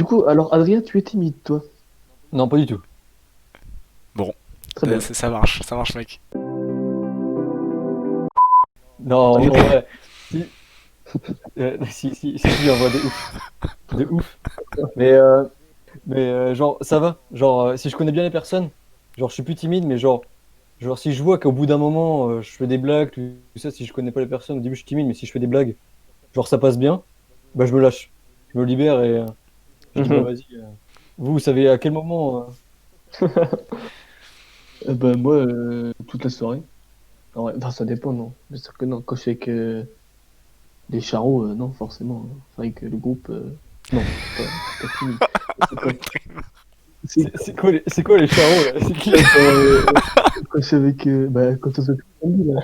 Du coup, alors Adrien, tu es timide, toi. Non, pas du tout. Bon, Très bien. ça marche, mec. Non, en vrai. Si, si, en vrai, de ouf. De ouf. Mais, euh, mais genre, ça va. Genre, si je connais bien les personnes, genre, je suis plus timide, mais genre si je vois qu'au bout d'un moment, je fais des blagues, tout ça, si je connais pas les personnes, au début, je suis timide, mais si je fais des blagues, genre, ça passe bien, bah, je me lâche. Je me libère et je dis, bah, Mhm. vas-y. Vous savez à quel moment. Bah, moi, toute la soirée. Ah ouais, enfin, ça dépend, non. Bien sûr que non. Quand je suis avec les charros, non, forcément. Enfin, avec le groupe, non, je suis pas timide. C'est Ah, mais quand, c'est C'est quoi les charros, là? C'est qui? quand je suis avec, bah, quand on se fait amis, là,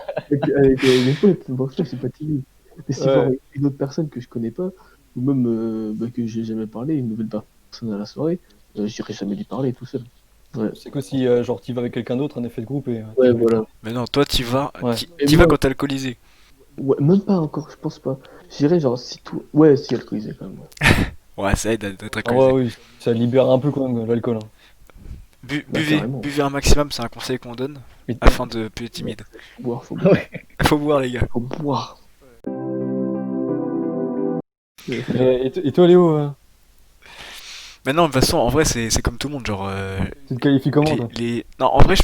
avec mes potes, bon, ça, c'est pas timide. Mais si voir Ouais. une autre personne que je connais pas, ou même bah, que j'ai jamais parlé, une nouvelle personne à la soirée, j'irai jamais lui parler tout seul. Ouais, C'est que si, genre, tu vas avec quelqu'un d'autre, un effet de groupe et tu ouais, vas lui voilà. parler. Mais non, toi, Ouais. Et t'y vas moi, quand t'es alcoolisé. ouais, même pas encore, je pense pas. Je dirais genre si tout. Ouais, si alcoolisé quand même. Ouais. Ouais, ça aide d'être En vrai, alcoolisé. oui, ça libère un peu quand même l'alcool, hein. Bah carrément. Buvez un maximum, c'est un conseil qu'on donne, Mais afin de plus être Ouais, timide. faut boire, faut Ah boire. ouais. Faut boire, les gars. Faut boire. Et toi, Léo, Mais non, de toute façon, en vrai, c'est comme tout le monde, genre... tu te qualifies comment, toi? Non, en vrai, je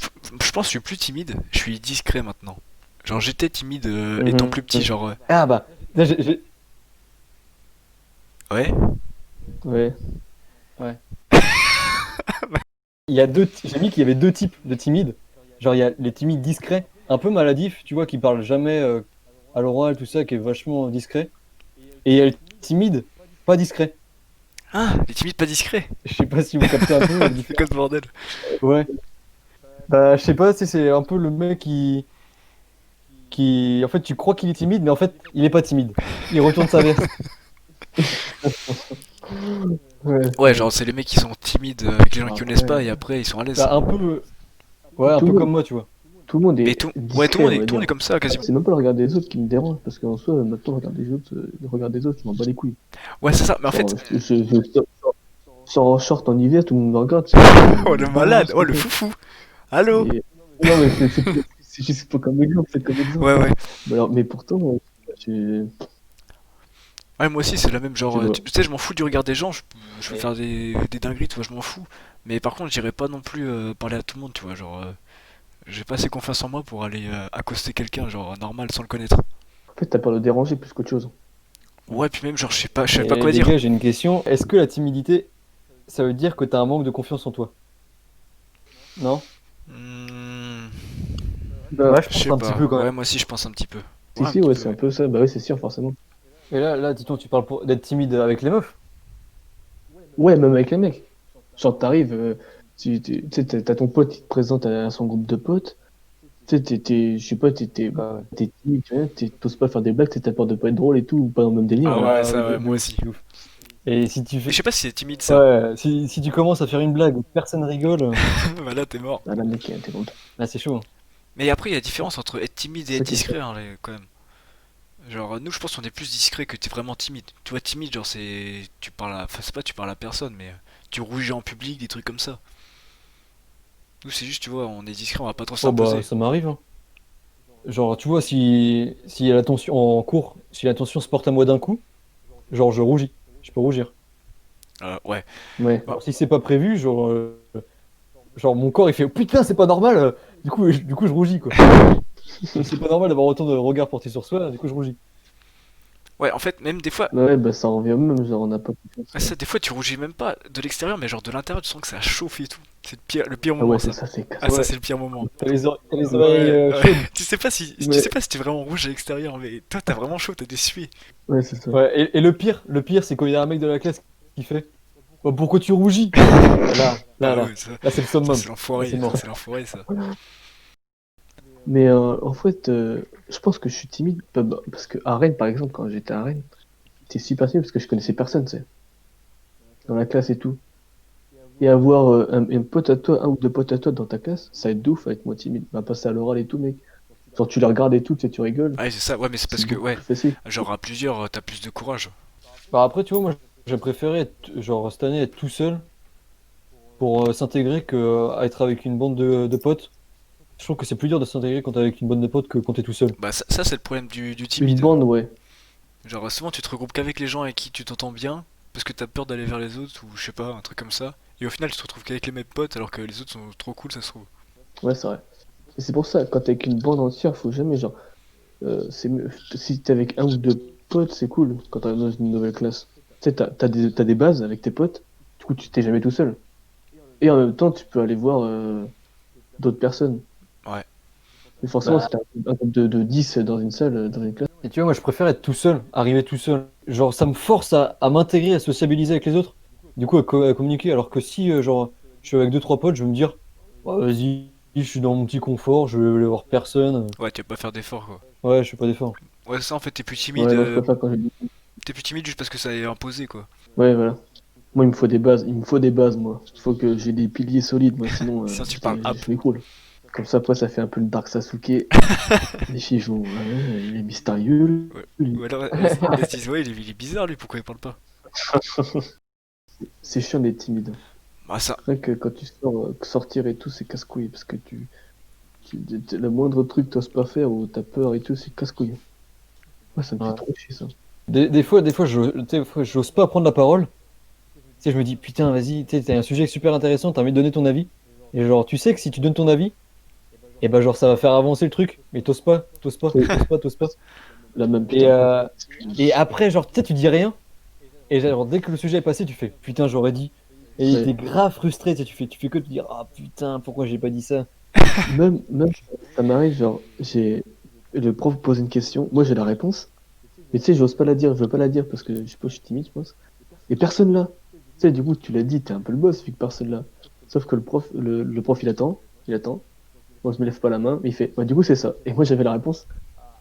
pense que je suis plus timide, je suis discret maintenant. Genre, j'étais timide étant plus petit, Mhm. genre... Ah bah, là, Ouais. Ouais. ouais. J'ai mis qu'il y avait deux types de timides. Genre, il y a les timides discrets, un peu maladifs, tu vois, qui parlent jamais à l'oral, tout ça, qui est vachement discret. Et il y a le timide, pas discret. Ah, les timides pas discrets. Je sais pas si vous captez un peu la C'est quoi différence. ce bordel? Ouais. Bah, je sais pas, tu sais, c'est un peu le mec en fait, tu crois qu'il est timide, mais en fait, il est pas timide. Il retourne sa veste. Ouais. Ouais, genre, c'est les mecs qui sont timides avec les gens Bon, qui connaissent après, pas et après, ils sont à l'aise. Bah, un peu, ouais, un tout le peu monde, comme moi, tu vois. tout le monde Mais est tout... Ouais, discret, on va tout le monde est dire. comme ça, quasiment. C'est même pas le regard des autres qui me dérange, parce qu'en soi, maintenant, le regard des autres, je m'en bats les couilles. Ouais, c'est ça, mais en fait... Genre, je sors en short en hiver, tout le monde me regarde, c'est bon, Oh, je le m'en bats malade! ce Oh, que le fait. foufou! Allô? Et... Non, mais c'est juste pas comme exemple, c'est comme Ouais, exemple. ouais. Mais, alors, mais pourtant, je, Ouais, moi aussi, c'est la même, je genre... dois. Tu sais, je m'en fous du regard des gens, je peux Et- faire des dingueries, tu vois, je m'en fous. Mais par contre, j'irai pas non plus parler à tout le monde, tu vois, genre... j'ai pas assez confiance en moi pour aller accoster quelqu'un, genre, normal, sans le connaître. En fait, t'as peur de déranger plus qu'autre chose. Ouais, puis même, genre, je sais pas Mais quoi les dire. gars, j'ai une question. Est-ce que la timidité, ça veut dire que t'as un manque de confiance en toi? Non? Hmm, Bah, Ouais, je je pense sais un petit pas. peu quand Ouais, même. moi aussi, je pense un petit peu. si, Ouais, un si, petit ouais, peu, c'est un ouais. peu ça. Bah oui, c'est sûr, forcément. Et là, dis-toi, tu parles d'être timide avec les meufs. Ouais, même avec les mecs. Genre, t'arrives, tu sais, t'as ton pote qui te présente à son groupe de potes. Tu sais, je sais pas, Bah ouais. t'es timide, tu vois, t'oses pas faire des blagues, t'as peur de pas être drôle et tout, ou pas dans le même délire, Ah là. ouais, Ah oui, ça, ouais, de moi ouf, aussi. de ouf. Et si tu Mais fais... je sais pas si c'est timide, ça. Ouais, si tu commences à faire une blague et que personne rigole, Bah là, t'es mort. Ah, là, mec, t'es bon. là, c'est chaud, hein. Mais après, il y a la différence entre être timide et C'est être ça qui est discret, chaud. hein, quand même. Genre, nous, je pense qu'on est plus discret que t'es vraiment timide. Tu vois, timide, genre, c'est. Tu parles à. Enfin, c'est pas tu parles à personne, mais tu rougis en public, des trucs comme ça. Nous, c'est juste, tu vois, on est discret, on va pas trop Oh bah, s'imposer. ça m'arrive, hein. Genre, tu vois, si la tension en cours, si la tension se porte à moi d'un coup, genre, je rougis. Je peux rougir. Ouais. Ouais. Bon, Alors, si c'est pas prévu, genre mon corps, il fait putain, c'est pas normal. Du coup, je rougis, quoi. C'est pas normal d'avoir autant de regards portés sur soi, du coup, je rougis. ouais, en fait, même des fois. Ouais, bah, ça revient au même, genre, on n'a pas confiance. Ah, ça, des fois, tu rougis même pas de l'extérieur, mais genre de l'intérieur, tu sens que ça chauffe et tout. C'est le pire Ah moment, ouais, c'est ça. ça, c'est Ah, casse. ça, Ouais, c'est le pire moment. t'as les oreilles Ouais, ouais. chaudes. Tu sais Mais, pas si t'es vraiment rouge à l'extérieur, mais toi, t'as vraiment chaud, t'as des suées. ouais, c'est ça. Ouais, et le pire, c'est quand il y a un mec de la classe qui fait bah, pourquoi tu rougis? Ah ouais, Là, c'est le ça summum. c'est Là, c'est l'enfoiré, ça mort. c'est l'enfoiré, ça. Mais en fait, je pense que je suis timide parce que à Rennes, par exemple, quand j'étais à Rennes, j'étais super timide parce que je connaissais personne, tu sais, dans la classe et tout. Et avoir un pote à toi, un ou deux potes à toi dans ta classe, ça aide de ouf à être moins timide. Va passer à l'oral et tout, mec. Genre, tu les regardes et tout, tu sais, tu rigoles. Ouais, c'est ça, ouais, mais c'est C'est parce que, beaucoup ouais, plus facile. genre à plusieurs, t'as plus de courage. Bah, après, tu vois, moi, j'ai préféré genre cette année être tout seul pour s'intégrer que à être avec une bande de potes. Je trouve que c'est plus dur de s'intégrer quand t'es avec une bande de potes que quand t'es tout seul. Bah, ça, c'est le problème du Une timide. bande, ouais. Genre, souvent, tu te regroupes qu'avec les gens avec qui tu t'entends bien, parce que t'as peur d'aller vers les autres, ou je sais pas, un truc comme ça. Et au final, tu te retrouves qu'avec les mêmes potes, alors que les autres sont trop cool, ça se trouve. Ouais, c'est vrai. Et c'est pour ça, quand t'es avec une bande entière, faut jamais, genre, si t'es avec un ou deux potes, c'est cool quand t'arrives dans une nouvelle classe. Tu sais, t'as des bases avec tes potes, du coup, tu t'es jamais tout seul. Et en même temps, tu peux aller voir d'autres personnes. Ouais. Mais forcément, Bah, si t'as un groupe de 10 dans une salle, dans une classe. et tu vois, moi je préfère être tout seul, arriver tout seul. Genre, ça me force à m'intégrer, à sociabiliser avec les autres. Du coup, à communiquer. Alors que si, genre, je suis avec deux, trois potes, je vais me dire, oh, vas-y, je suis dans mon petit confort, je vais aller voir personne. Ouais, tu vas pas faire d'efforts, quoi. Ouais, je fais pas d'effort. Ouais, ça, en fait, t'es plus timide. Ouais, moi, je préfère quand j'ai. T'es plus timide juste parce que ça est imposé, quoi. Ouais, voilà. Moi, il me faut des bases. Il me faut des bases, moi. Il faut que j'ai des piliers solides, moi. Sinon, Sinon, tu parles hop. je m'écroule. Comme ça, après, ça fait un peu le Dark Sasuke. Les filles vont, ouais, il est mystérieux, Ouais. lui. Ou alors, elles se disent, ouais, il est bizarre, lui, pourquoi il parle pas? C'est chiant d'être timide. Bah, ça. C'est vrai que quand tu sors, sortir et tout, c'est casse-couille. Parce que le moindre truc que t'oses pas faire ou t'as peur et tout, c'est casse-couille. Moi, ça me fait Ouais. trop chier, ça. Des fois, des fois, j'ose pas prendre la parole. Tu sais, je me dis, putain, vas-y, tu sais, t'as un sujet super intéressant, t'as envie de donner ton avis. Et genre, tu sais que si tu donnes ton avis, et ben genre, ça va faire avancer le truc. Mais t'oses pas, t'oses pas, Oui, t'oses pas, t'oses pas. la même, Et, putain. et après, genre, tu sais, tu dis rien. Et genre, dès que le sujet est passé, tu fais, putain, j'aurais dit. Et t'es Ouais. grave frustré, tu sais, tu fais que te dire, ah putain, pourquoi j'ai pas dit ça? Même, ça m'arrive, genre, le prof pose une question, moi j'ai la réponse, mais tu sais, j'ose pas la dire, je veux pas la dire parce que je sais pas, je suis timide, je pense. Et personne là. Tu sais, du coup, tu l'as dit, t'es un peu le boss vu que personne là. Sauf que le prof il attend. Moi, je me lève pas la main, mais il fait, bah, du coup, c'est ça. Et moi, j'avais la réponse.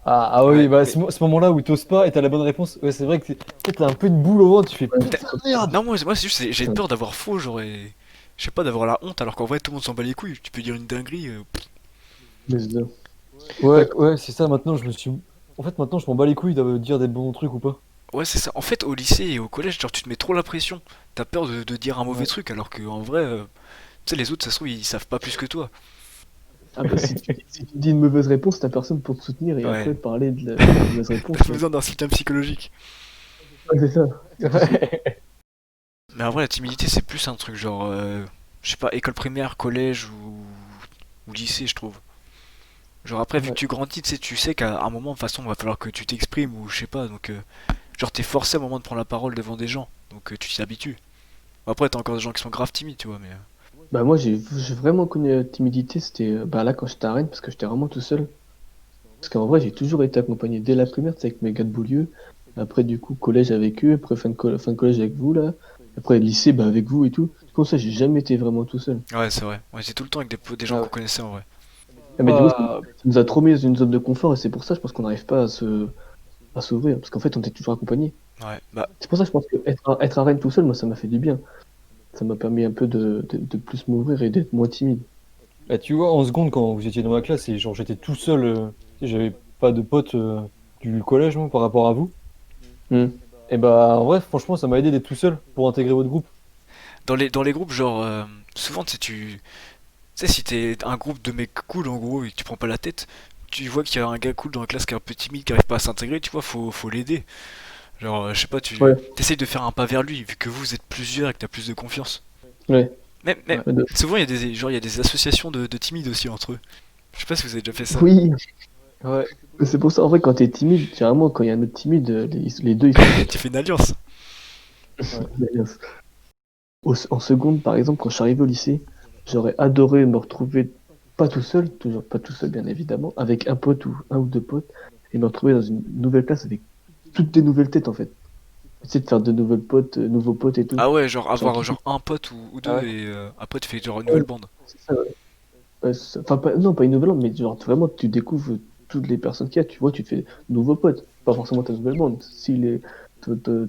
Ah Ouais, oui, bah mais. ce moment-là où t'oses pas et t'as la bonne réponse, ouais, c'est vrai que peut-être t'as un peu de boule au ventre, tu fais Ouais, putain, merde! Non, moi, c'est juste, j'ai putain. peur d'avoir faux, j'aurais. Je sais pas, d'avoir la honte, alors qu'en vrai, tout le monde s'en bat les couilles. Tu peux dire une dinguerie. Mais c'est ça. Ouais, Ouais, ouais, c'est ça, maintenant je me suis. En fait, maintenant je m'en bats les couilles de dire des bons trucs ou pas. Ouais, c'est ça. En fait, au lycée et au collège, genre, tu te mets trop la pression. T'as peur de dire un mauvais Ouais. truc, alors qu'en vrai, tu sais, les autres, ça se trouve, ils savent pas plus que toi. ah bah, si tu dis une mauvaise réponse, t'as personne pour te soutenir et Ouais. après parler de la mauvaise réponse. T'as pas Ouais, besoin d'un soutien psychologique. ouais, c'est ça. C'est ça. Ouais. Mais en vrai, la timidité, c'est plus un truc genre, je sais pas, école primaire, collège ou lycée, je trouve. Genre après, vu que Ouais. tu grandis, tu sais qu'à un moment, de toute façon, il va falloir que tu t'exprimes ou je sais pas. Donc, genre, t'es forcé à un moment de prendre la parole devant des gens. Donc, tu t'y habitues. Après, t'as encore des gens qui sont grave timides, tu vois, mais. Bah, moi, j'ai vraiment connu la timidité, c'était bah, là quand j'étais à Rennes parce que j'étais vraiment tout seul. Parce qu'en vrai, j'ai toujours été accompagné dès la primaire, tu sais, avec mes gars de Beaulieu. Après, du coup, collège avec eux. Après, fin de collège avec vous, là. Après, lycée, bah, avec vous et tout. C'est pour ça, j'ai jamais été vraiment tout seul. Ouais, c'est vrai. On était tout le temps avec des gens Ah qu'on ouais. connaissait en vrai. Ah, mais du coup, Bah, ça nous a trop mis dans une zone de confort et c'est pour ça, je pense qu'on n'arrive pas à s'ouvrir. Parce qu'en fait, on était toujours accompagné. Ouais, bah, C'est pour ça, je pense que être à Rennes tout seul, moi, ça m'a fait du bien. Ça m'a permis un peu de plus m'ouvrir et d'être moins timide. bah, tu vois, en seconde, quand vous étiez dans ma classe, et genre j'étais tout seul, tu sais, j'avais pas de potes du collège, moi, par rapport à vous. Hmm. Et bah, en vrai, franchement, ça m'a aidé d'être tout seul pour intégrer votre groupe. dans les groupes, genre, souvent, tu sais, si t'es un groupe de mecs cool en gros et que tu prends pas la tête, tu vois qu'il y a un gars cool dans la classe qui est un peu timide, qui arrive pas à s'intégrer, tu vois, faut l'aider. Genre, je sais pas, tu Ouais, t'essayes de faire un pas vers lui, vu que vous êtes plusieurs et que t'as plus de confiance. ouais. Même, Ouais, souvent, il y a des associations de timides aussi entre eux. Je sais pas si vous avez déjà fait ça. oui, Ouais. c'est pour ça, en vrai, quand t'es timide, généralement, quand il y a un autre timide, les deux, ils sont potes. Tu fais une alliance. Ouais. En seconde, par exemple, quand je suis arrivé au lycée, j'aurais adoré me retrouver pas tout seul, toujours pas tout seul, bien évidemment, avec un pote ou un ou deux potes, et me retrouver dans une nouvelle classe avec toutes des nouvelles têtes, en fait. Essayer de faire de nouvelles potes, nouveaux potes et tout. Ah ouais, genre Genre, avoir genre un pote ou Ah deux ouais. et un pote fait genre une ouais, nouvelle bande. c'est ça, ouais. Enfin, non, pas une nouvelle langue, mais genre, vraiment, tu découvres toutes les personnes qu'il y a, tu vois, tu te fais de nouveaux potes, pas forcément ta nouvelle bande. Si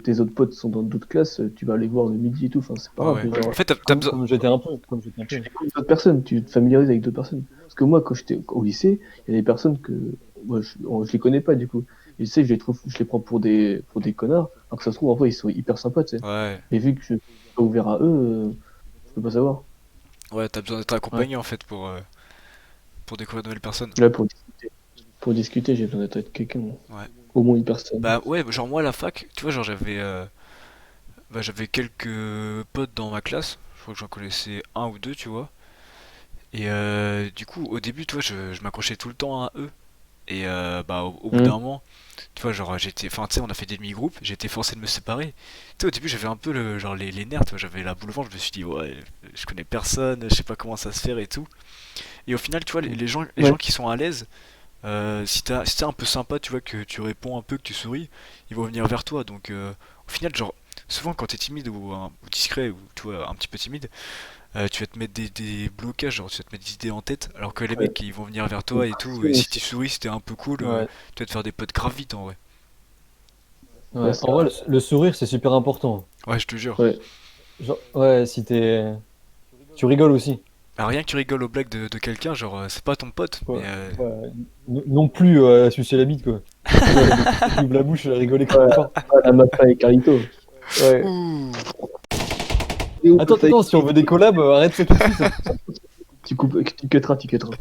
tes autres potes sont dans d'autres classes, tu vas aller voir le midi et tout, enfin, c'est pas Ouais, grave, ouais. mais Ouais. En genre, fait, t'as besoin. Comme j'étais un peu. tu découvres d'autres personnes, tu te familiarises avec d'autres personnes. Parce que moi, quand j'étais au lycée, il y a des personnes que moi, je les connais pas, du coup. Et tu sais, je les prends pour des connards, alors que ça se trouve, en vrai, ils sont hyper sympas, tu sais. Ouais, Mais vu que je suis pas ouvert à eux, je peux pas savoir. ouais, t'as besoin d'être Ouais. accompagné en fait pour découvrir de nouvelles personnes. Là, pour discuter, j'ai besoin d'être avec quelqu'un. Ouais. Au moins une personne. Bah ouais, genre moi à la fac, tu vois, genre j'avais quelques potes dans ma classe. Je crois que j'en connaissais un ou deux, tu vois. Et du coup, au début, tu vois, je m'accrochais tout le temps à eux. Et bah au bout d'un Hmm. moment, tu vois, genre enfin tu sais, on a fait des demi-groupes, j'ai été forcé de me séparer. Tu sais, au début j'avais un peu genre les nerfs, tu vois, j'avais la boule au ventre, je me suis dit ouais, je connais personne, je sais pas comment ça se fait et tout. Et au final, tu vois, les Ouais, gens qui sont à l'aise, si t'es un peu sympa, tu vois, que tu réponds un peu, que tu souris, ils vont venir vers toi. Donc au final, genre, souvent quand t'es timide ou discret ou tu vois, un petit peu timide, tu vas te mettre des blocages, genre tu vas te mettre des idées en tête, alors que les ouais. mecs ils vont venir vers Une toi et tout, pression et si tu aussi. souris, si t'es un peu cool, Ouais. tu vas te faire des potes grave vite en vrai. Ouais, Ouais. c'est En vrai, vrai. le sourire, c'est super important. Ouais, je te jure. Ouais. Genre, ouais, si tu rigoles aussi. Bah, rien que tu rigoles aux blagues de quelqu'un, genre c'est pas ton pote, mais Ouais. Ouais. Non plus sucer la bite, quoi. Tu vois, le mec qui ouvre la bouche à rigoler Ouais, comme un porc. ouais, la Mafia et Carlito. Ouais. ouh, Et où Attends, Mafia et attends, si on veut des collabs, arrête ça tout de suite, hein. tu coupes, tu cutteras, tu cutteras.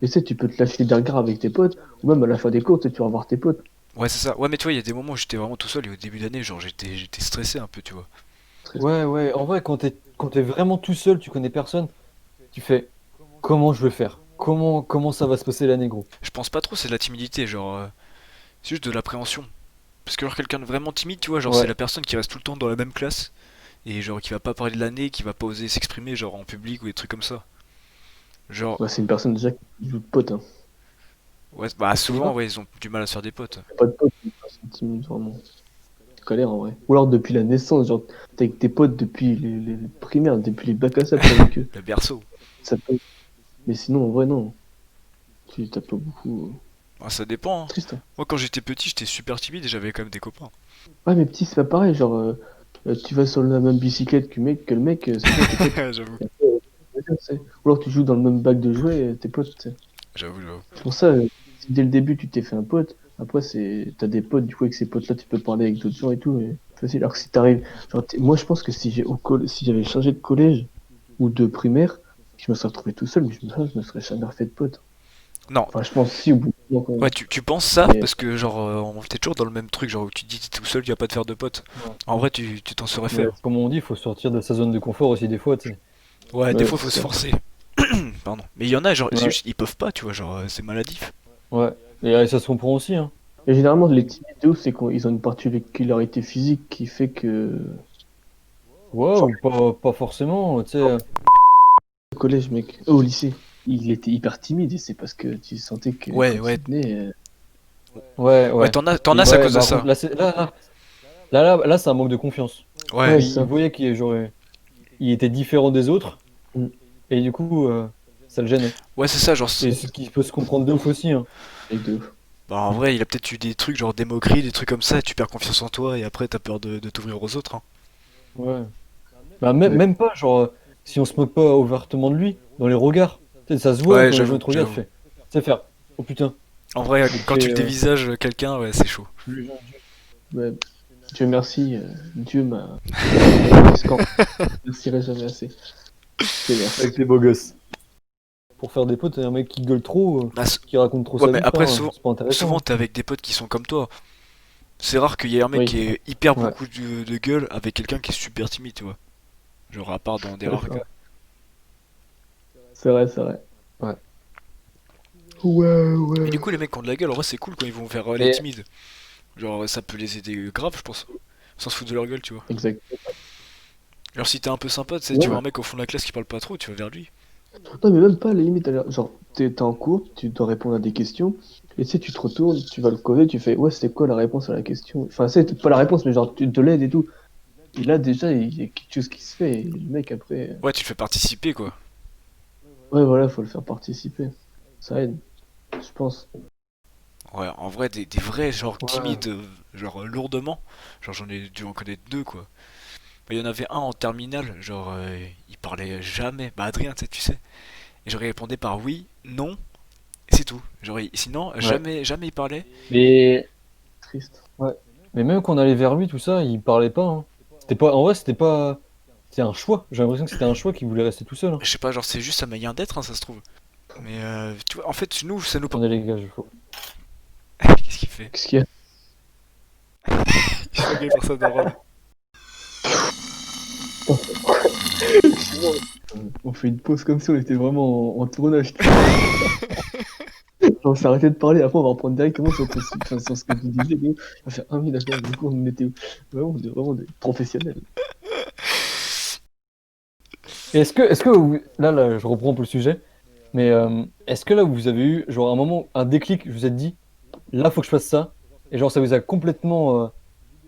Et tu sais, tu peux te lâcher des regards avec tes potes, ou même à la fin des cours, tu sais, tu vas voir tes potes. ouais c'est ça. Ouais, mais tu vois, il y a des moments où j'étais vraiment tout seul et au début d'année, genre j'étais stressé un peu, tu vois. Ouais, ouais. En vrai, quand t'es vraiment tout seul, tu connais personne, tu fais comment je vais faire? Comment ça va se passer l'année, gros? Je pense pas trop, c'est de la timidité, genre c'est juste de l'appréhension. Parce que genre quelqu'un de vraiment timide, tu vois, genre c'est Ouais. la personne qui reste tout le temps dans la même classe et genre qui va pas parler de l'année, qui va pas oser s'exprimer genre en public ou des trucs comme ça. Genre Ouais, c'est une personne déjà qui joue de potes, hein. ouais, bah Tu dis souvent quoi? ouais, ils ont du mal à se faire des potes. Pas de potes, c'est une personne timide, vraiment. Colère, en vrai. Ou alors depuis la naissance, genre, t'es avec tes potes depuis les primaires, depuis les bacs à sable, t'es avec eux. Le berceau. Ça peut... Mais sinon, en vrai, non. T'as pas beaucoup. Ah, ça dépend, hein. Triste, hein. Moi quand j'étais petit, j'étais super timide et j'avais quand même des copains. Ouais, mais petit, c'est pas pareil. Genre, tu vas sur la même bicyclette que le mec, c'est bon, tes potes. J'avoue, Tu sais. Ou alors tu joues dans le même bac de jouets, tes potes, tu sais. j'avoue. C'est pour ça, si dès le début tu t'es fait un pote, après t'as des potes, du coup avec ces potes-là tu peux parler avec d'autres gens et tout, et c'est facile. Alors que si t'arrives, genre, moi je pense que si j'avais changé de collège ou de primaire, je me serais retrouvé tout seul, mais je me serais jamais refait de pote. Non, Enfin, je pense si au bout de moment quand ouais, même. tu penses ça Mais parce que genre on était toujours dans le même truc, genre où tu te dis t'es tout seul, tu vas pas te faire de potes. Ouais. En vrai, tu t'en serais fait, Mais hein. comme on dit, il faut sortir de sa zone de confort aussi des fois, tu sais. Ouais, des ouais, fois faut c'est se ça. forcer. Pardon. Mais il y en a, genre, c'est Ouais. juste, ils peuvent pas, tu vois, genre, c'est maladif. Ouais. Et ça se comprend aussi, hein. Et généralement les timides de ouf, c'est qu'ils ont une particularité physique qui fait que. Ouais, Genre ou pas forcément, tu sais. au collège, mec, au lycée, il était hyper timide et c'est parce que tu sentais que Ouais, quand ouais. il venait. Ouais, Ouais, ouais. t'en as, c'est à Ouais, cause de par contre, ça. là, c'est un manque de confiance. Ouais, Ouais, Il c'est ça. voyait il était différent des autres, Mm. et du coup, ça le gênait. ouais, c'est ça, genre, Et ce qui peut se comprendre de ouf aussi, hein. Et de ouf. bah, en vrai, il a peut-être eu des trucs, genre, des moqueries, des trucs comme ça, et tu perds confiance en toi, et après, t'as peur de t'ouvrir aux autres, hein. Ouais. Bah, même, Ouais. même pas, genre, si on se moque pas ouvertement de lui, dans les regards. Tu sais, ça se voit Ouais, quand les gens j'avoue, te regardent, tu j'avoue. fais. Tu sais faire. Oh putain. En vrai, Et tu quand tu fais. dévisages quelqu'un, ouais, c'est chaud. Les gens- Ouais, Dieu merci, Dieu m'a donné ce camp. Je ne remercierai jamais assez. C'est Avec merci. tes beaux gosses. Pour faire des potes, un mec qui gueule trop, Bah, qui raconte trop ouais, sa mais vie, après, frère, c'est pas intéressant, souvent, hein. t'es avec des potes qui sont comme toi. C'est rare qu'il y ait un mec Oui, qui ait hyper Ouais. beaucoup de gueule avec quelqu'un qui est super timide, tu vois. Genre, à part dans des ouais, rares cas. c'est vrai, c'est vrai. Ouais. Ouais, Mais du ouais. coup, les mecs qui ont de la gueule, en vrai, c'est cool quand ils vont vers les Mais timides. Genre, ça peut les aider grave, je pense. Sans se foutre de leur gueule, tu vois. Exact. Genre, si t'es un peu sympa, tu sais, tu vois Ouais. un mec au fond de la classe qui parle pas trop, tu vas vers lui. Non, mais même pas à la limite. Genre, t'es en cours, tu dois répondre à des questions, et tu sais, tu te retournes, tu vas le causer, tu fais, ouais, c'était quoi la réponse à la question? Enfin, c'est peut-être pas la réponse, mais genre, tu te l'aides et tout. Et là, déjà, il y a quelque chose qui se fait, et le mec, après, Ouais, tu le fais participer, quoi. ouais, voilà, faut le faire participer. Ça aide, je pense. Ouais, en vrai, des vrais, genre, ouais. timides, genre, lourdement. Genre, j'en ai dû en connaître deux, quoi. Bah, il y en avait un en terminale, genre, il parlait jamais. Bah, Adrien, tu sais. Et je répondais par oui, non. Et c'est tout. Genre, sinon, jamais il parlait. Mais Triste. Mais même quand on allait vers lui, tout ça, il parlait pas. Hein. C'était pas, en vrai, c'était pas, c'était un choix. J'ai l'impression que c'était un choix qu'il voulait rester tout seul. Hein. Je sais pas, genre, c'est juste sa manière d'être, hein, ça se trouve. Mais tu vois, en fait, nous, ça nous. Attendez les gars, Qu'est-ce qu'il fait? Qu'est-ce qu'il y a? Je suis pour ça drôle. On fait une pause comme si on était vraiment en tournage. On s'est arrêté de parler, après on va reprendre directement sur ce que tu disais. On va faire oui, d'accord, du coup on était vraiment des professionnels. Et est-ce que là, je reprends un peu le sujet, mais est-ce que là, vous avez eu, genre, un moment, un déclic, je vous ai dit, là, faut que je fasse ça, et genre, ça vous a complètement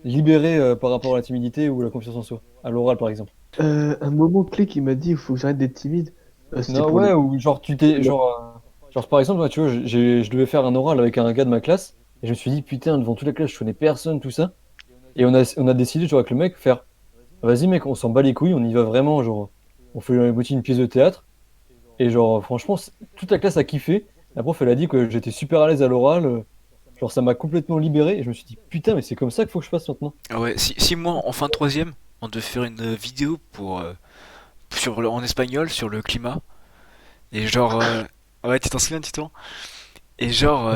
libéré par rapport à la timidité ou la confiance en soi, à l'oral, par exemple. Un moment clé qui m'a dit il faut que j'arrête d'être timide. C'était Non, pour ouais, le. ou genre, tu t'es, genre, par exemple, moi, tu vois, je devais faire un oral avec un gars de ma classe, et je me suis dit, putain, devant toute la classe, je connais personne, tout ça, et on a décidé, genre, avec le mec, faire, vas-y, mec, on s'en bat les couilles, on y va vraiment, genre, on fait la moitié une pièce de théâtre. Et genre, franchement, toute la classe a kiffé. La prof, elle a dit que j'étais super à l'aise à l'oral. Genre, ça m'a complètement libéré. Et je me suis dit, putain, mais c'est comme ça qu'il faut que je fasse maintenant. Ah ouais, si moi, en fin de troisième, on devait faire une vidéo en espagnol sur le climat. Et genre, ouais, tu t'en souviens, Titan? Et genre,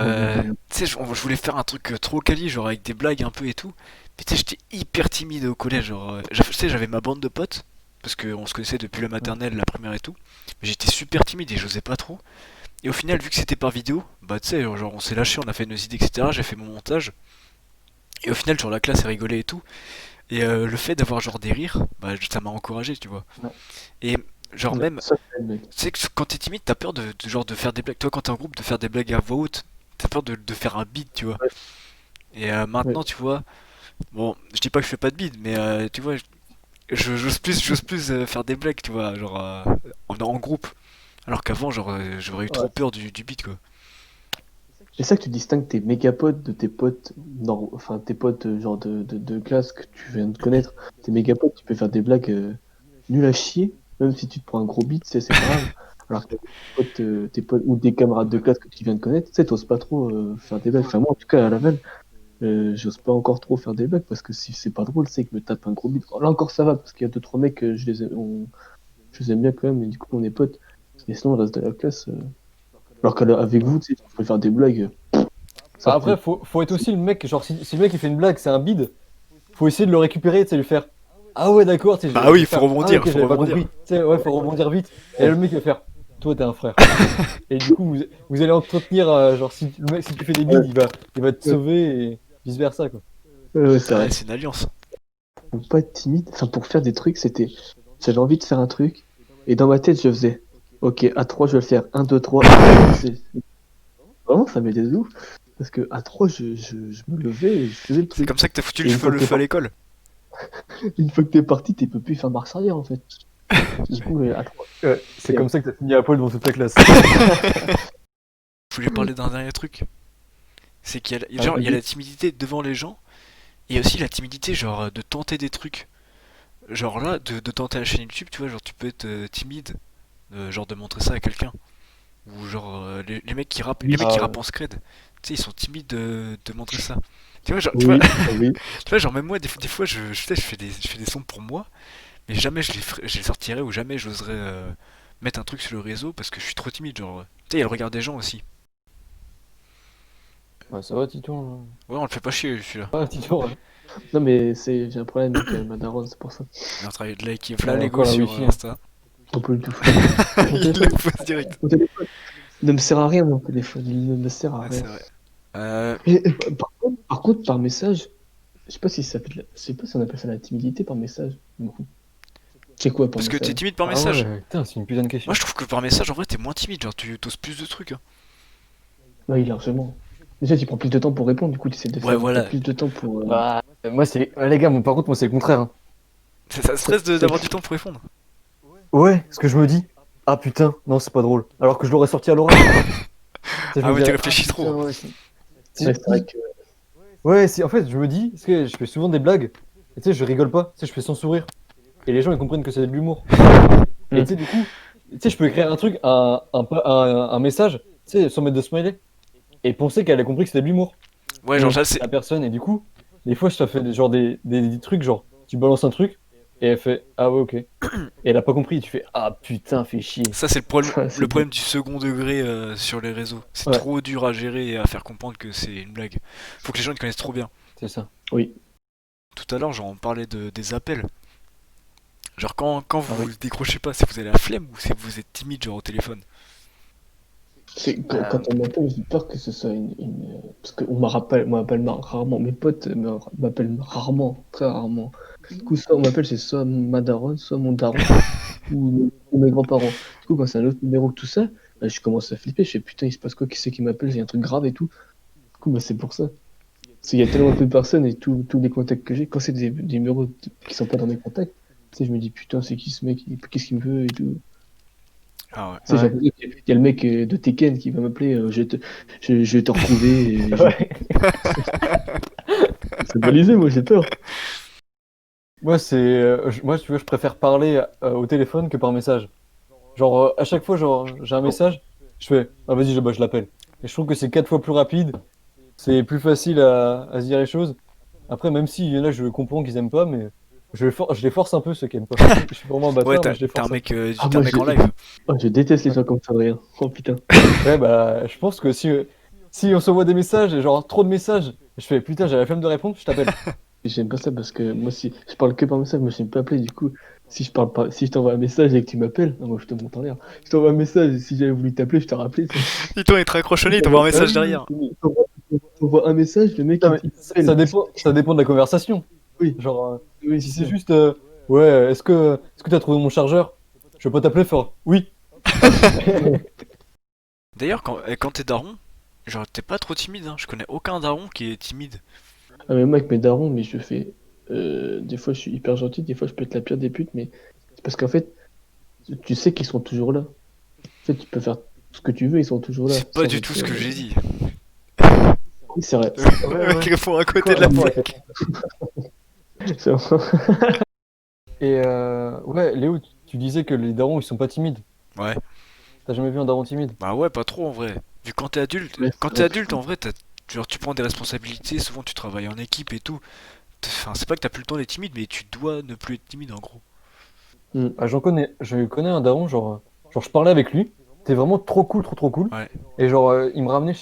tu sais, je voulais faire un truc trop quali, genre avec des blagues un peu et tout. Mais tu sais, j'étais hyper timide au collège. Genre, tu sais, j'avais ma bande de potes, parce qu'on se connaissait depuis la maternelle, la primaire et tout. Mais j'étais super timide et j'osais pas trop. Et au final, vu que c'était par vidéo, bah tu sais, genre on s'est lâché, on a fait nos idées, etc. J'ai fait mon montage. Et au final, genre la classe a rigolé et tout. Et le fait d'avoir genre des rires, bah ça m'a encouragé, tu vois. Ouais. Et genre Ouais, même, ça, c'est le mec. tu sais que quand t'es timide, t'as peur genre de faire des blagues. Toi, quand t'es en groupe, de faire des blagues à voix haute, t'as peur de faire un beat, tu vois. Ouais. Et Ouais. maintenant, tu vois, bon, je dis pas que je fais pas de beat, mais tu vois, j'ose plus faire des blagues, tu vois, genre en groupe. Alors qu'avant, genre, j'aurais eu trop Ouais. peur du beat, quoi. C'est ça que tu distingues tes méga potes de tes potes, enfin tes potes genre de classe que tu viens de connaître. Tes méga potes, tu peux faire des blagues nulles à chier, même si tu te prends un gros beat, c'est pas grave. Alors que tes potes ou des camarades de classe que tu viens de connaître, tu sais, t'oses pas trop faire des blagues. Enfin, moi, en tout cas, à la Laval, j'ose pas encore trop faire des blagues parce que si c'est pas drôle, c'est que je me tape un gros beat. Là encore, ça va parce qu'il y a deux, trois mecs, je les aime bien quand même, et du coup, on est potes. Mais sinon, le reste de la classe, alors qu'avec vous, tu sais, tu peux faire des blagues. Ça Après, fait. faut être aussi le mec. Genre, si le mec il fait une blague, c'est un bide. Faut essayer de le récupérer, tu sais, lui faire. Ah ouais, d'accord, tu sais, Bah oui, il faut faire. Ah ouais, rebondir, ok, faut j'avais pas rebondir. compris. Tu sais, ouais, faut rebondir vite. Et le mec il va faire. Toi, t'es un frère. Et du coup, vous allez entretenir. Genre, si tu fais des bides, il va te Ouais. sauver et vice versa, quoi. Ouais, c'est Ouais, vrai. c'est une alliance. Pour pas être timide, enfin pour faire des trucs, j'avais envie de faire un truc, et dans ma tête je faisais, ok, à 3 je vais le faire, un 2 3 Vraiment ça m'aidait de ouf, parce que à 3 je me levais et je faisais le C'est truc. comme ça que t'as foutu Et une fois le que t'es feu à parti, l'école. tu peux plus faire marche arrière en fait. Du coup, à 3. Ouais, c'est comme ça que t'as fini à poil devant toute la classe. Je voulais parler d'un dernier truc. C'est Ah, il y a vas-y. la timidité devant les gens, et il y a aussi la timidité, genre, de tenter des trucs. Genre là, de tenter la chaîne YouTube, tu vois, genre tu peux être timide, genre de montrer ça à quelqu'un. Ou genre les mecs qui rappent, les Oui, mecs qui Ah rappent ouais. en scred, tu sais, ils sont timides de montrer ça. Tu vois, genre, oui, oui. tu vois, genre même moi, des fois, je fais des sons pour moi, mais jamais je les sortirais ou jamais j'oserais mettre un truc sur le réseau parce que je suis trop timide, genre. Tu sais, il y a le regard des gens aussi. Ouais, ça va, Tito. Hein. Ouais, on le fait pas chier, celui-là. Ah, Tito, ouais. Non mais j'ai un problème avec ma daronne, c'est pour ça. Il est en train de liker Ouais, Lego encore la sur wifi. Hein. Insta. On peut du tout faire. Mon Il le téléphone, pose direct. mon téléphone ne me sert à rien, mon téléphone, il ne me sert à Ouais, rien. c'est vrai. Euh, Par contre, par message, je sais pas si ça fait je sais pas si on appelle ça la timidité par message. Du coup. C'est quoi par Parce que t'es message? timide par Ah message. ouais, putain, c'est une putain de Moi, question. je trouve que par message, en vrai, t'es moins timide, genre tu t'oses plus de trucs. Hein. Oui, largement. Déjà, tu prends plus de temps pour répondre, du coup, tu essaies de Ouais, faire. T'as voilà. plus de temps pour. Bah, moi, c'est. Ouais, les gars, moi, par contre, moi, c'est le contraire. Hein. Ça stresse Ça- d'avoir du temps pour répondre. Ouais, ce que je me dis. Ah putain, non, c'est pas drôle. Alors que je l'aurais sorti à l'oral. Tu sais, je Ah me ouais, t'es dirais, ah réfléchi trop. putain, ouais. Ouais, c'est vrai que. Ouais, en fait, je me dis, parce que je fais souvent des blagues. Et tu sais, je rigole pas. Tu sais, je fais sans sourire. Et les gens, ils comprennent que c'est de l'humour. Et Hmm. tu sais, du coup, tu sais, je peux écrire un truc, un message. sais, sans mettre de smiley. Et penser qu'elle a compris que c'était de l'humour. Ouais, genre, ça, c'est. La personne, et du coup, des fois, ça fait genre des trucs, genre, tu balances un truc, et elle fait, ah ouais, ok. Et elle a pas compris, et tu fais, ah putain, fais chier. Ça, c'est Ça, le c'est problème du second degré sur les réseaux. C'est Ouais. trop dur à gérer et à faire comprendre que c'est une blague. Faut que les gens ils connaissent trop bien. C'est ça. Oui. Tout à l'heure, genre, on parlait des appels. Genre, quand Ah vous oui. décrochez pas, c'est que vous avez la flemme ou c'est que vous êtes timide, genre, au téléphone. Quand on m'appelle, j'ai peur que ce soit parce qu'on m'appelle rarement. Mes potes m'appellent rarement, très rarement. Du coup, soit on m'appelle, c'est soit ma daronne, soit mon daron, ou mes grands-parents. Du coup, quand c'est un autre numéro que tout ça, bah, je commence à flipper. Je fais putain, il se passe quoi? Qui c'est qui m'appelle? Il y a un truc grave et tout. Du coup, bah, c'est pour ça. Parce qu'il y a tellement peu de personnes et tous les contacts que j'ai, quand c'est des numéros qui sont pas dans mes contacts, tu sais, je me dis putain, c'est qui ce mec? Qu'est-ce qu'il me veut et tout. Ah ouais. Tu sais, j'ai Ouais. l'impression qu'il y a le mec de Tekken qui va m'appeler, je vais te retrouver. Ouais. C'est balisé, moi j'ai peur. Moi, moi, tu vois, je préfère parler au téléphone que par message. Genre, à chaque fois, genre, j'ai un message, je fais, ah vas-y, je l'appelle. Et je trouve que c'est 4 fois plus rapide, c'est plus facile à se dire les choses. Après, même s'il y en a, je comprends qu'ils aiment pas, mais je les force un peu ceux qui aiment pas. Je suis vraiment un Ouais, bâtard, mais je les t'es un force un mec, peu. Ah, t'es un moi mec en live. je déteste les gens comme ça, rien. Oh putain. Ouais, bah, je pense que si on s'envoie des messages, et genre trop de messages, je fais, putain, j'ai la flemme de répondre, je t'appelle. J'aime pas ça parce que moi, si je parle que par message, moi je sais pas appeler. Du coup, si je parle pas, si je t'envoie un message et que tu m'appelles, ah, moi je te monte en l'air. Je t'envoie un message et si j'avais voulu t'appeler, je t'aurais rappelé. Et toi, il te raccrochonné, il t'envoie un Bah message oui, derrière. t'envoies un message, le mec Non, mais il t'appelle. ça dépend de la conversation. Oui, Genre, oui, si c'est c'est ça. juste, ouais, est-ce que t'as trouvé mon chargeur? Je vais pas t'appeler fort. Oui. D'ailleurs, quand t'es daron, genre, t'es pas trop timide, hein. Je connais aucun daron qui est timide. Ah, mais moi avec mes darons, mais je fais. Des fois je suis hyper gentil, des fois je peux être la pire des putes, mais c'est parce qu'en fait, tu sais qu'ils sont toujours là. En fait, tu peux faire ce que tu veux, ils sont toujours là. C'est pas Sans du tout être, ce que j'ai dit. Oui, c'est vrai. Ouais, Le mec ouais. répond à C'est côté quoi de le la rapport avec plaque. C'est vrai. Et ouais, Léo, tu disais que les darons, ils sont pas timides. Ouais. T'as jamais vu un daron timide? Bah ouais, pas trop en vrai. Vu quand t'es adulte, Ouais, quand c'est t'es vrai. adulte en vrai, genre, tu prends des responsabilités, souvent tu travailles en équipe et tout. Enfin, c'est pas que t'as plus le temps d'être timide, mais tu dois ne plus être timide en gros. Mm. Ah, je connais un daron, genre je parlais avec lui, c'était vraiment trop cool, trop cool. Ouais. Et genre, il me ramenait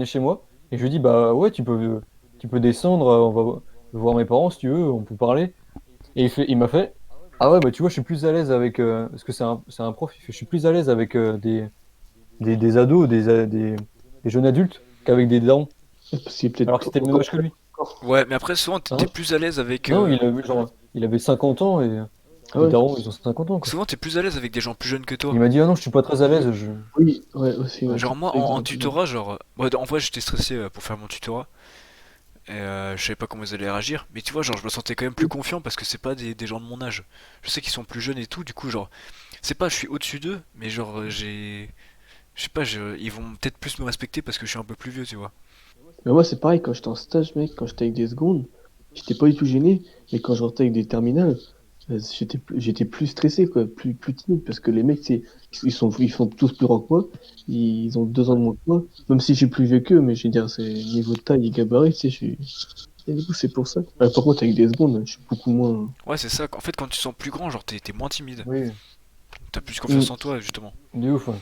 chez moi, et je lui dis, bah ouais, tu peux descendre, on va voir mes parents si tu veux, on peut parler. Et il m'a fait, ah ouais, bah tu vois, je suis plus à l'aise avec, parce que c'est un prof, il fait, je suis plus à l'aise avec des ados, des jeunes adultes qu'avec des darons. Parce qu'il est peut-être Alors que c'était le même encore âge que lui. encore. Ouais, mais après, souvent t'es Hein? plus à l'aise avec. Non, il avait 50 ans, et Ah les ouais? darons, ils ont 50 ans, quoi. Souvent t'es plus à l'aise avec des gens plus jeunes que toi. Il m'a dit, ah non, je suis pas très à l'aise, Oui, ouais, aussi, ouais. Genre moi C'est vrai qu'ils en ont plus de- tutorat, genre. Ouais, en vrai j'étais stressé pour faire mon tutorat. Et je savais pas comment ils allaient réagir. Mais tu vois, genre je me sentais quand même plus confiant parce que c'est pas des gens de mon âge. Je sais qu'ils sont plus jeunes et tout, du coup, genre. C'est pas je suis au-dessus d'eux, mais genre j'ai. Je sais pas, ils vont peut-être plus me respecter parce que je suis un peu plus vieux, tu vois. Mais moi, c'est pareil, quand j'étais en stage, mec, quand j'étais avec des secondes, j'étais pas du tout gêné. Mais quand je rentrais avec des terminales, j'étais plus stressé, quoi, plus timide, parce que les mecs, ils sont tous plus grands que moi, ils ont 2 ans de moins que moi, même si je suis plus vieux qu'eux, mais je veux dire, c'est niveau de taille et gabarit, tu sais, et du coup, c'est pour ça. Par contre, avec des secondes, je suis beaucoup moins. Ouais, c'est ça. En fait, quand tu sens plus grand, genre t'es moins timide. oui, T'as plus confiance Mm. en toi, justement. de ouf, ouais.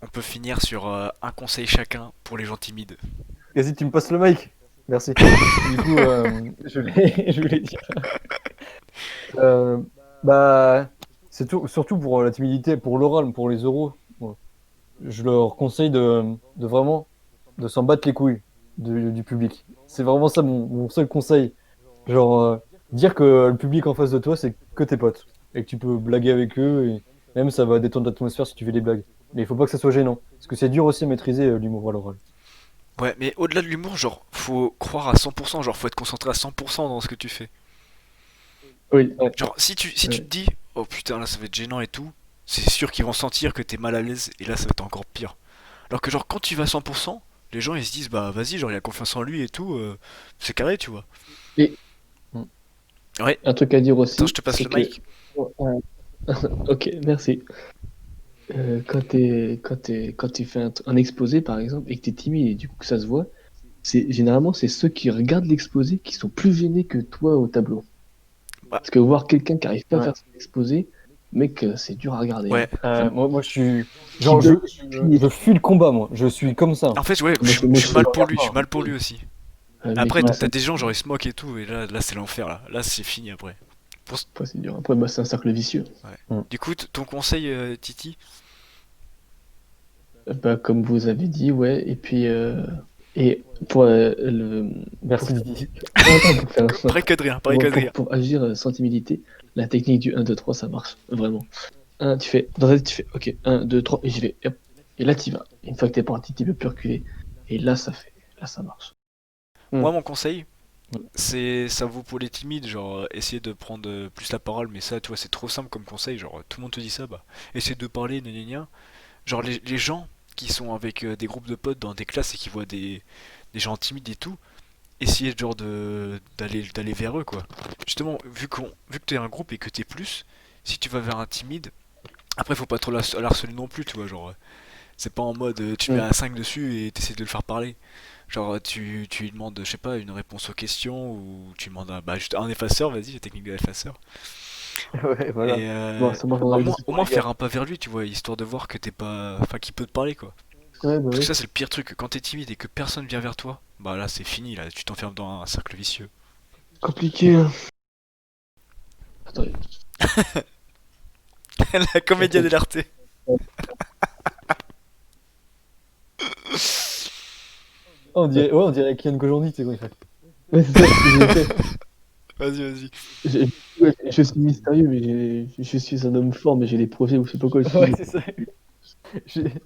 On peut finir sur un conseil chacun pour les gens timides. Vas-y, tu me passes le mic. Merci. Du coup, je voulais dire. Euh, bah, surtout pour la timidité, pour l'oral, pour les oraux. Bon, je leur conseille de vraiment de s'en battre les couilles du public. C'est vraiment ça mon seul conseil. Genre, dire que le public en face de toi, c'est que tes potes. Et que tu peux blaguer avec eux. Et même ça va détendre l'atmosphère si tu fais des blagues. Mais il faut pas que ça soit gênant. Parce que c'est dur aussi à maîtriser l'humour à l'oral. Ouais, mais au-delà de l'humour, genre, faut croire à 100%, genre, faut être concentré à 100% dans ce que tu fais. Oui, Ouais. Genre, si tu te dis, oh putain, là ça va être gênant et tout, c'est sûr qu'ils vont sentir que t'es mal à l'aise et là ça va être encore pire. Alors que, genre, quand tu vas à 100%, les gens ils se disent, bah vas-y, genre, il a confiance en lui et tout, c'est carré, tu vois. et Mm. Ouais, un truc à dire attends, aussi, je te passe c'est le que. mic. Ok, merci. Quand tu fais un exposé, par exemple, et que t'es timide et du coup que ça se voit, généralement, c'est ceux qui regardent l'exposé qui sont plus gênés que toi au tableau. Bah, Parce que voir quelqu'un qui arrive pas à Ouais. faire son exposé, mec, c'est dur à regarder, ouais. hein. Moi, je suis. Qui Genre, donne- je fuis le combat, moi. Je suis comme ça. En fait, ouais, Moi, je moi, suis mal pour regarde lui, je pas. suis mal pour lui aussi. mec, Après, moi, t'as ça des gens, genre, ils se moquent et tout, et là c'est l'enfer, là. Là, c'est fini après. moi, c'est dur. Après, moi, c'est un cercle vicieux. Ouais. Mm. Du coup, ton conseil, Titi? Bah, comme vous avez dit, ouais. Et puis, et pour Merci, Didi. attends, pour faire Pareil que de rien, pareil que de rien. pour agir sans timidité, la technique du 1, 2, 3, ça marche. Vraiment. Dans ta tête, tu fais, ok, 1, 2, 3, et j'y vais. Hop. Et là, tu vas. Une fois que t'es parti, tu peux plus reculer. Et là, ça marche. Moi, mon conseil, ça vaut pour les timides, genre, essayer de prendre plus la parole, mais ça, tu vois, c'est trop simple comme conseil, genre, tout le monde te dit ça, bah, essayer de parler, gna gna gna. Genre, les gens qui sont avec des groupes de potes dans des classes et qui voient des gens timides et tout, essayer genre d'aller vers eux, quoi. Justement, vu que t'es un groupe et que t'es plus, si tu vas vers un timide, après, faut pas trop l'harceler non plus, tu vois, genre, c'est pas en mode tu mets Mm. un 5 dessus et t'essaies de le faire parler. Genre, tu lui demandes, je sais pas, une réponse aux questions ou tu demandes bah, juste un effaceur, vas-y, la technique de l'effaceur. Ouais, voilà. Et Bon, ça marche dans la vie. au moins faire un pas vers lui, tu vois, histoire de voir que t'es pas. Enfin, qu'il peut te parler, quoi. Ouais, bah Parce que oui. ça, c'est le pire truc, quand t'es timide et que personne vient vers toi, bah là, c'est fini, là, tu t'enfermes dans un cercle vicieux. Compliqué, hein. Attends, La comédia attends. dell'arte. On dirait Kian Kojandi, tu sais quoi il fait. Ouais, c'est ça, j'ai fait. Vas-y, vas-y. Je, ouais, je suis mystérieux, mais je suis un homme fort, mais j'ai des projets où je sais pas quoi je Ouais, suis. c'est ça.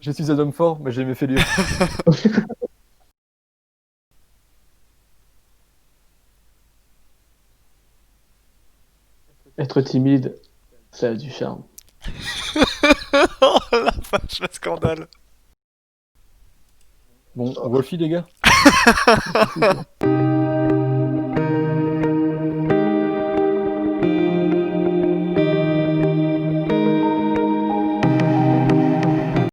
Je suis un homme fort, mais j'ai mes fêlures. Être timide, ça a du charme. Oh la vache, le scandale. Bon, Wolfie, les gars.